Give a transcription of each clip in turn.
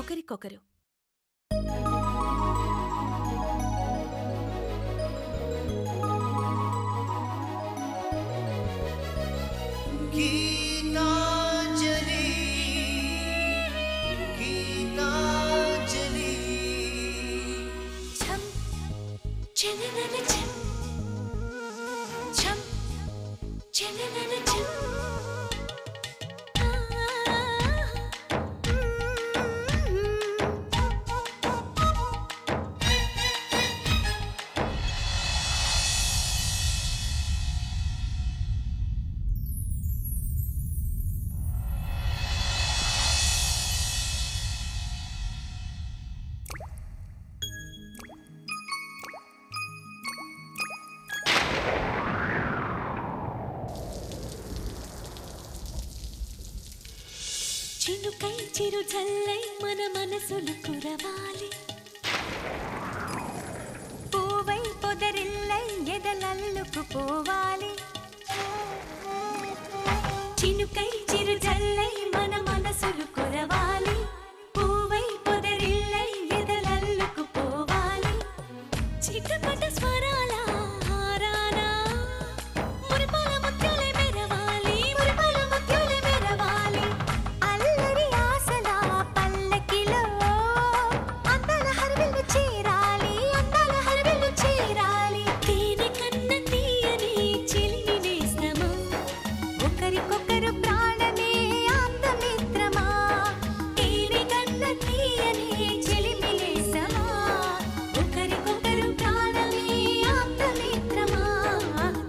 ఒకరికొకరు. చినుకై చిరు జల్లై మన మనసులు కురవాలి, పూవై పొదరిల్లై ఎదలల్లుకు పోవాలి. చినుకై చిరు జల్లై మన మనసులు కురవాలి, పూవై పొదరిల్లై ఎదలల్లుకు పోవాలి. చిటపట స్వరాల హారానా మురిపాల ముత్యాలే మెరవాలి, మురిపాల ముత్యాలే మెరవాలి. అల్లరి ఆశల పల్లకిలో అందాల హరివిల్లు చేరాలి, అందాల హరివిల్లు చేరాలి. తేనె కన్న తీయని చిలిమి నేస్తమా, ఒకరికొకరు ప్రాణమే ఆప్తమిత్రమా. తేనె కన్న తీయని చిలిమి నేస్తమా, ఒకరికొకరు ప్రాణమే ఆప్తమిత్రమా.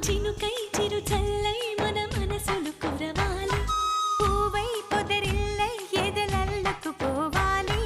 చినుకై చిరు చల్లై మన మనసులు కురవాలి, పూవై పొదరిల్లై ఎదలల్లుకు పోవాలి.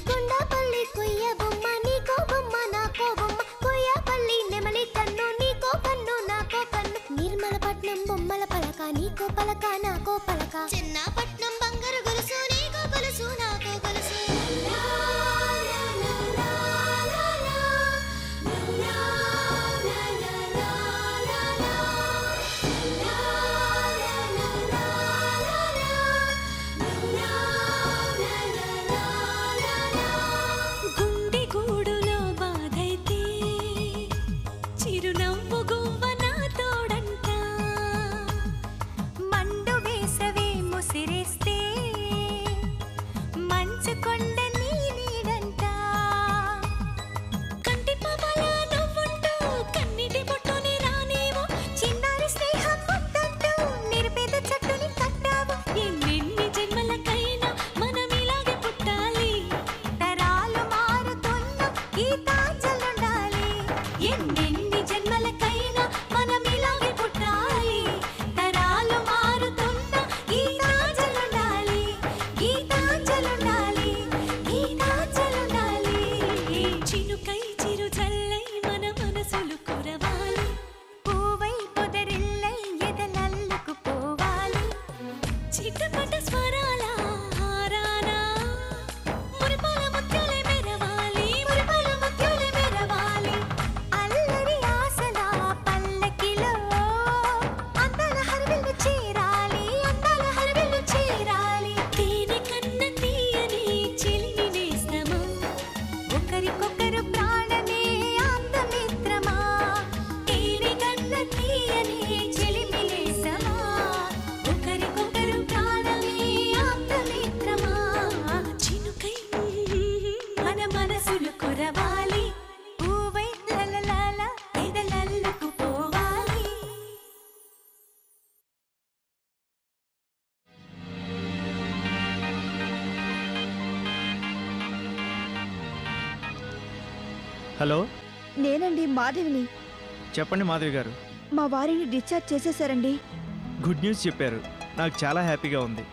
గుండాపల్లి కొయ్య బొమ్మ నీకో బొమ్మ నాకో బొమ్మ, కొయ్యపల్లి నెమలి కన్ను నీకో కన్ను నాకో కన్ను, నిర్మలపట్నం బొమ్మల పలక నీకో పలక నాకో పలక, చిన్నపట్నం బంగారు గొలుసు నీకో గొలుసు నాకో గొలుసు. గుండె గూడులో బాధైతే చిరునవ్వు గువ్వ నా తోడంట, మండు వేసవే ముసిరేస్తే మంచు కొండ నీ నీడంట. కంటి పాపలా నవ్వుంటూ కన్నిటి బొట్టుని రానేమో, చిన్నారి స్నేహం పొద్దంటూ నిరుపేద చెట్టుని కట్టావు. ఎన్నెన్ని జన్మలకైనా మనం ఇలాగే పుట్టాలి, తరాలు మారుతున్న గీతాంజలుండాలి. ఎన్నెన్ని జన్మలకైనా మనం ఇలాగే పుట్టాలి, తరాలు మారుతున్న గీతాంజలుండాలి, గీతాంజలుండాలి, గీతాంజలుండాలి. చినుకై చిరు జల్లై మన మనసులు కురవాలి, పూవై పొదరిల్లై ఎదలల్లుకు పోవాలి. చిటపట స్వరాల హారానా మురిపాల ముత్యాలే మెరవాలి, మురిపాల ముత్యాలే మెరవాలి. అల్లరి ఆశల పల్లకిలో అందాల హరివిల్లు చేరాలి, అందాల హరివిల్లు చేరాలి. తేనె కన్న తీయని చిలిమి నేస్తమా, ఒకరికొకరు ప్రాణమే ఆప్తమిత్రమా. తేనె కన్న తీయని చిలిమి నేస్తమా, ఒకరికొకరు ప్రాణమే ఆప్తమిత్రమా. చినుకై మన మనసులు కురవాలి, పూవై లలలాల ఎదలల్లుకు పోవాలి. హలో, నేనండి మాధవిని. చెప్పండి మాధవి గారు. మా వారిని డిశ్చార్జ్ చేసేశారండి. గుడ్ న్యూస్ చెప్పారు, నాకు చాలా హ్యాపీగా ఉంది.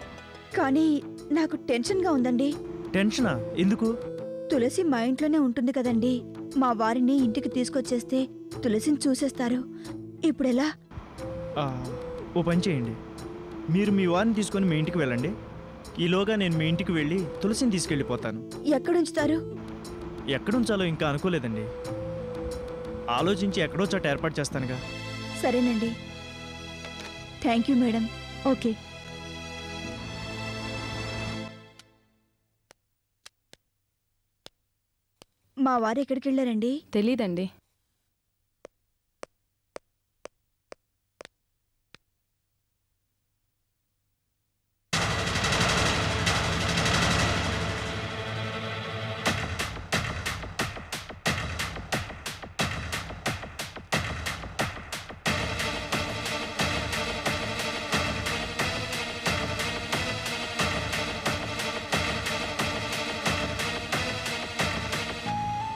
కానీ నాకు టెన్షన్గా ఉందండి. టెన్షనా? ఎందుకు? తులసి మా ఇంట్లోనే ఉంటుంది కదండి. మా వారిని ఇంటికి తీసుకొచ్చేస్తే తులసిని చూసేస్తారు. ఇప్పుడెలా? ఆ, ఓ పని చేయండి, మీరు మీ వారిని తీసుకొని మీ ఇంటికి వెళ్ళండి. ఈలోగా నేను మీ ఇంటికి వెళ్ళి తులసిని తీసుకెళ్ళిపోతాను. ఎక్కడుంచుతారు? ఎక్కడుంచాలో ఇంకా అనుకోలేదండి. ఆలోచించి ఎక్కడో చోట ఏర్పాటు చేస్తానుగా. సరేనండి. Thank you madam. ఓకే. మా వారు ఎక్కడికి వెళ్ళారండి? తెలీదండి.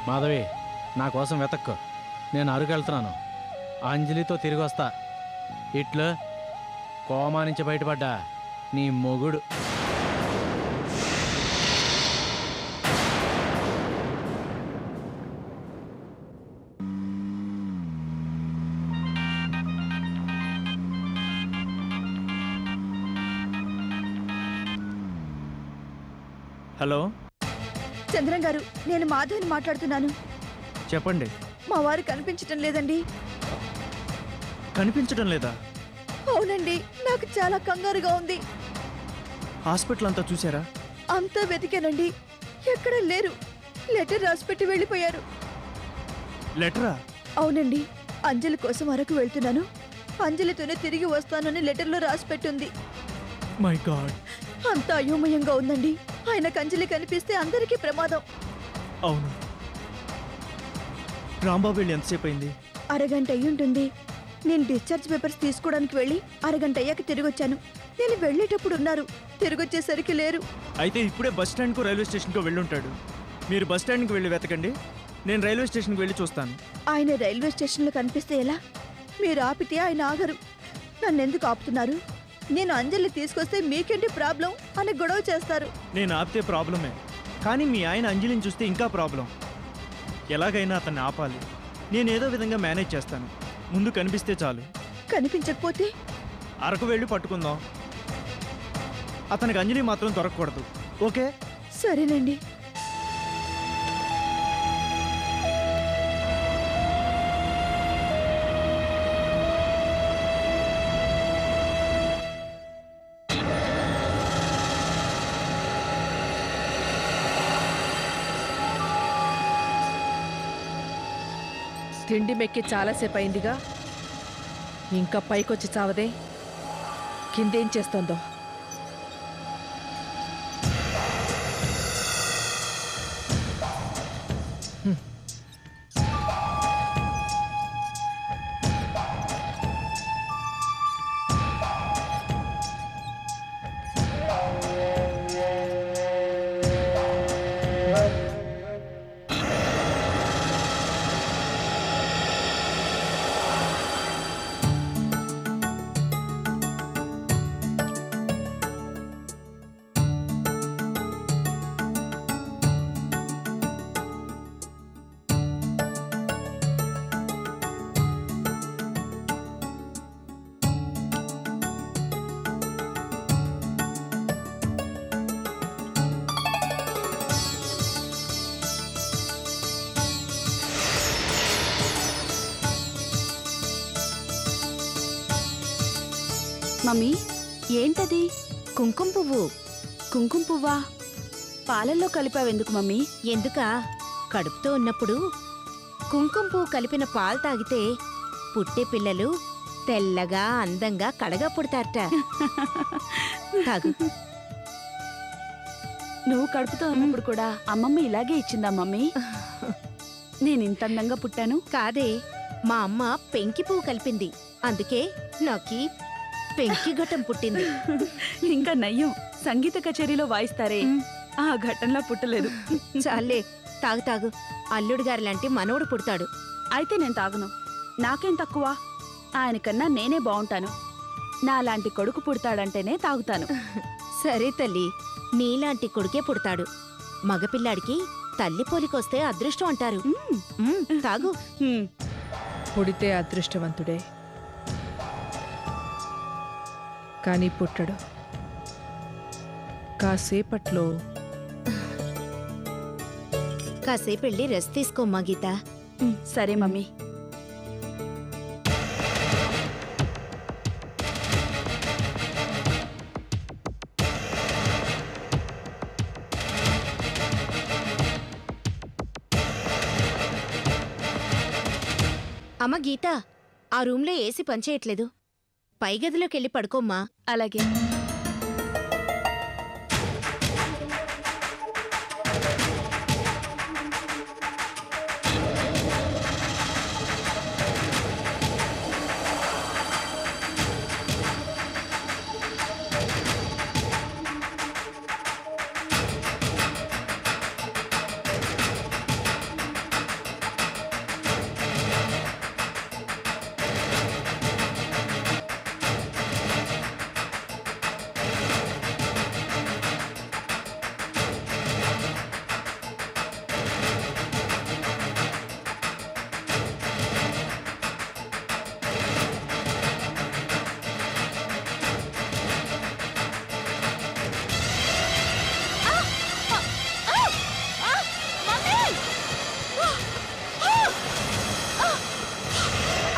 మాధవి, నా కోసం వెతక్కు. నేను అరుకెళ్తున్నాను. అంజలితో తిరిగి వస్తా. ఇట్లు కోమా నుంచి బయటపడ్డా నీ మొగుడు. హలో, చంద్రం గారు, నేను మాధవిని మాట్లాడుతున్నాను. చెప్పండి. మా వారు కనిపించటం లేదండి. కనిపించడం లేదా? అవునండి, నాకు చాలా కంగారుగా ఉంది. హాస్పిటల్ అంతా చూసారా? అంతా వెతికానండి, ఎక్కడా లేరు. లెటర్ రాసిపెట్టి వెళ్ళిపోయారు. లెటరా? అవునండి, అంజలి కోసం అరకు వెళ్తున్నాను, అంజలితోనే తిరిగి వస్తానని లెటర్లో రాసిపెట్టుంది. My God. అంతా అయోమయంగా ఉందండి. ఆయనకు అంజలి కనిపిస్తే అందరికీ ప్రమాదం. అవును. రాంబాబు వెళ్ళి ఎంతసేపు అయింది? అరగంట అయ్యుంటుంది. నేను డిశ్చార్జ్ పేపర్స్ తీసుకోవడానికి వెళ్ళి అరగంట అయ్యాక తిరిగొచ్చాను. నేను వెళ్ళేటప్పుడు ఉన్నారు, తిరిగొచ్చేసరికి లేరు. అయితే ఇప్పుడే బస్ స్టాండ్కు రైల్వే స్టేషన్కు వెళ్ళుంటాడు. మీరు బస్ స్టాండ్కి వెళ్ళి వెతకండి, నేను రైల్వే స్టేషన్కి వెళ్ళి చూస్తాను. ఆయన రైల్వే స్టేషన్లో కనిపిస్తే ఎలా? మీరు ఆపితే ఆయన ఆగరు. నన్నెందుకు ఆపుతున్నారు? నేను అంజలి తీసుకొస్తే మీకేంటి ప్రాబ్లం అని గొడవ చేస్తారు. నేను ఆపితే ప్రాబ్లమే, కానీ మీ ఆయన అంజలిని చూస్తే ఇంకా ప్రాబ్లం. ఎలాగైనా అతన్ని ఆపాలి. నేను ఏదో విధంగా మేనేజ్ చేస్తాను. ముందు కనిపిస్తే చాలు. కనిపించకపోతే అరకు వెళ్ళి పట్టుకుందాం. అతనికి అంజలి మాత్రం దొరకకూడదు. ఓకే? సరేనండి. తిండి మెక్కి చాలాసేపు అయిందిగా, ఇంకా పైకొచ్చి చావదే. కిందేం చేస్తోందో. మమ్మీ, ఏంటది? కుంకుమ పువ్వు. కుంకుమ పువ్వా? పాలల్లో కలిపావెందుకు మమ్మీ? ఎందుకా? కడుపుతో ఉన్నప్పుడు కుంకుమ పువ్వు కలిపిన పాలు తాగితే పుట్టే పిల్లలు తెల్లగా అందంగా కడగా పుడతారట. తాగు. నువ్వు కడుపుతో ఉన్నప్పుడు కూడా అమ్మమ్మ ఇలాగే ఇచ్చిందా మమ్మీ? నేను ఇంత అందంగా పుట్టాను? కాదే, మా అమ్మ పెంకి పువ్వు కలిపింది, అందుకే నాకి పెంకి ఘటం పుట్టింది. ఇంకా నయ్యం, సంగీత కచేరీలో వాయిస్తారే ఆ ఘటనలా పుట్టలేదు. చాలే, తాగు తాగు. అల్లుడు గారి లాంటి మనవడు పుడతాడు. అయితే నేను తాగను. నాకేం తక్కువ? ఆయనకన్నా నేనే బాగుంటాను. నాలాంటి కొడుకు పుడతాడంటేనే తాగుతాను. సరే తల్లి, నీలాంటి కొడుకే పుడతాడు. మగపిల్లాడికి తల్లి పోలికొస్తే అదృష్టం అంటారు. తాగు. పుడితే అదృష్టవంతుడే, కానీ పుట్టడు. కాసేపట్లో కాసేపు వెళ్ళి రెస్ట్ తీసుకోమ్మా గీత. సరే మమ్మీ. అమ్మ గీత, ఆ రూమ్లో ఏసీ పనిచేయట్లేదు. పై గదిలోకి వెళ్ళి పడుకోమ్మా. అలాగే.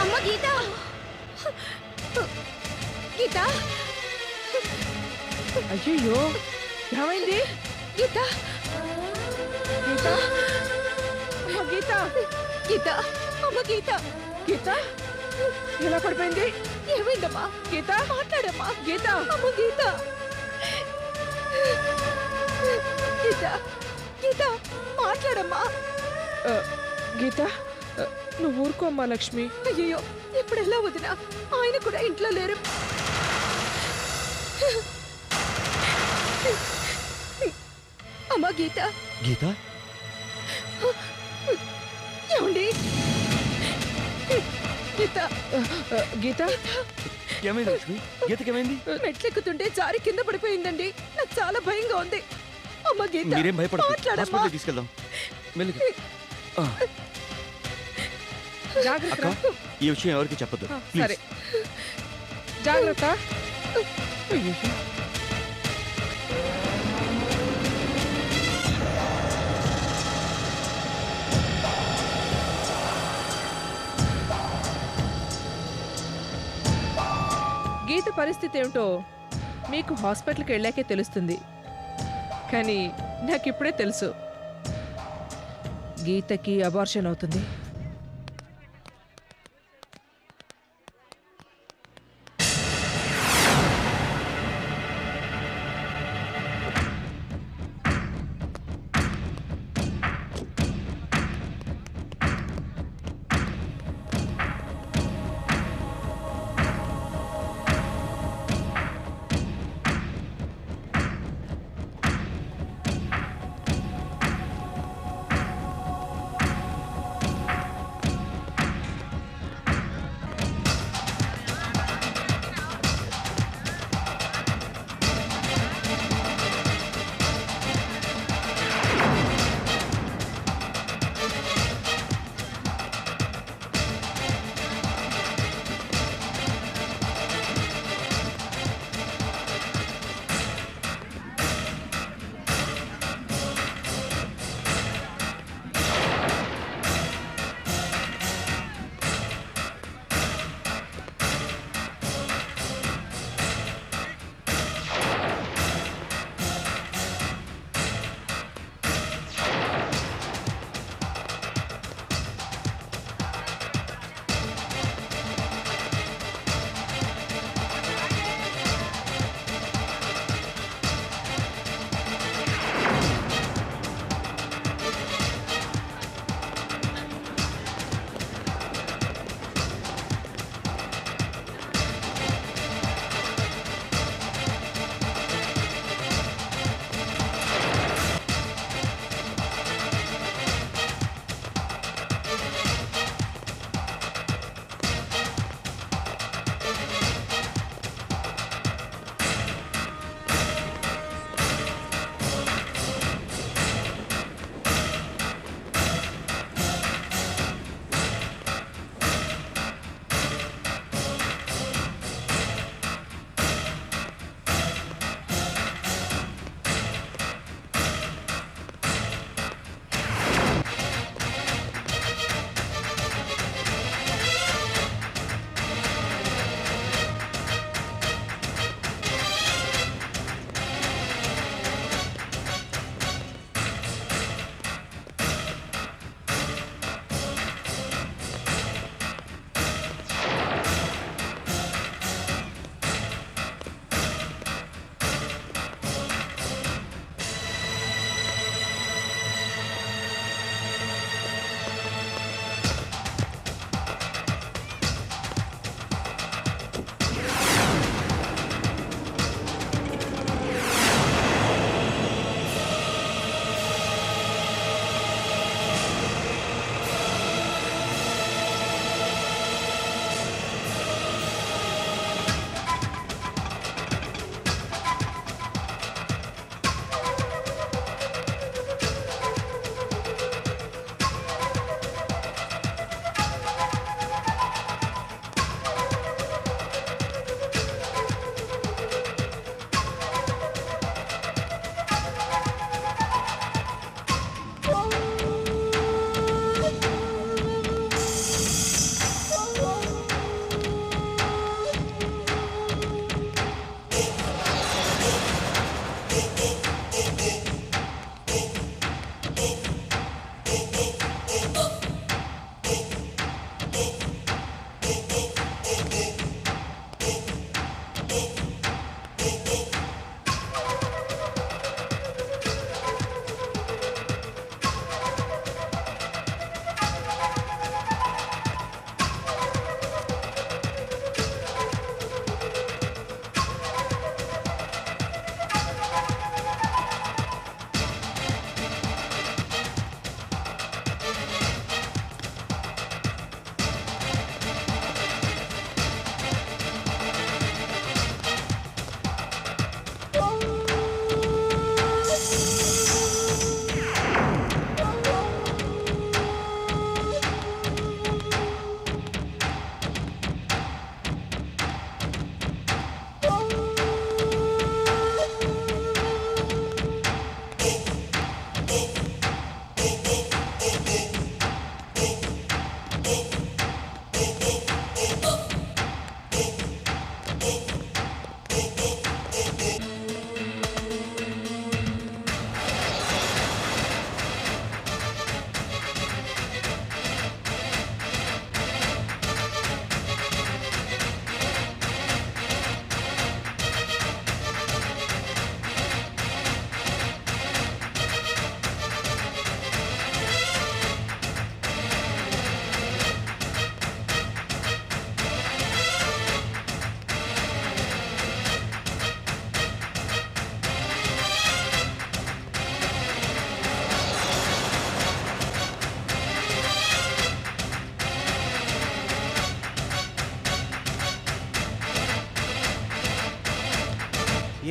అమ్మ గీత, గీత, అయ్యో ఏమైంది? గీత, గీత, అమ్మ గీత, గీత, అమ్మ గీత, గీత ఎలా పడిపోయింది? ఏమైందమ్మా? గీత మాట్లాడమ్మా. గీత, అమ్మ గీత, గీత, గీత, మాట్లాడమ్మా. గీత నువ్వు ఊరుకోమ్మా లక్ష్మి. అయ్యో, ఇప్పుడు ఎలా వదినా? ఆయన కూడా ఇంట్లో లేరు. అమ్మా గీత, గీత, ఏమండి? గీత, గీత ఏమైంది లక్ష్మి? గీతకి ఏమైంది? మెట్లెక్కుతుంటే జారి కింద పడిపోయిందండి. నాకు చాలా భయంగా ఉంది. అమ్మ గీత, మీరేం భయపడదు, మాట్లాడమ్మా. హాస్పిటల్కి తీసుకెళ్దాం. మెల్లిగా. ఆ, జాగ్రత్త అక్క, ఈ విషయం ఎవరికి చెప్పొద్దు సరే ప్లీజ్. జాగ్రత్త. అయ్యో గీత పరిస్థితి ఏమిటో మీకు హాస్పిటల్కి వెళ్ళాకే తెలుస్తుంది. కానీ నాకిప్పుడే తెలుసు, గీతకి అబార్షన్ అవుతుంది.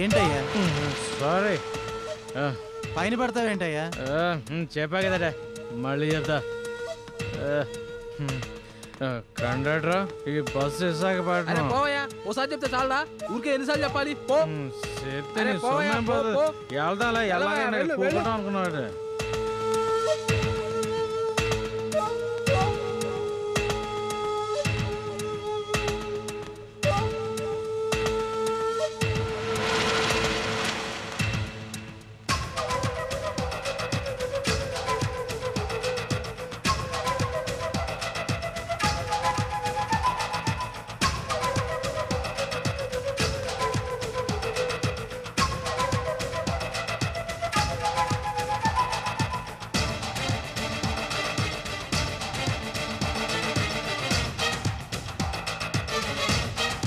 ఏంటయ్యా సారీ పైన పడతావేంటయ్యా? చెప్పా కదట మళ్ళీ చెప్తా కండక్టర్ ఈ బస్సు అరే విశాఖపట్నం పోవయ్యా, ఓసారి చెప్తే చాలదా? ఊరికే ఎన్నిసార్లు చెప్పాలి? పో. చెప్తే అరే నీ పోవయ్యా, సొమ్మేం పో, పోదు. పో. వెళ్తాలా ఎలాగైనా వెళ్ళు, కూకుంటాం అనుకున్నాడు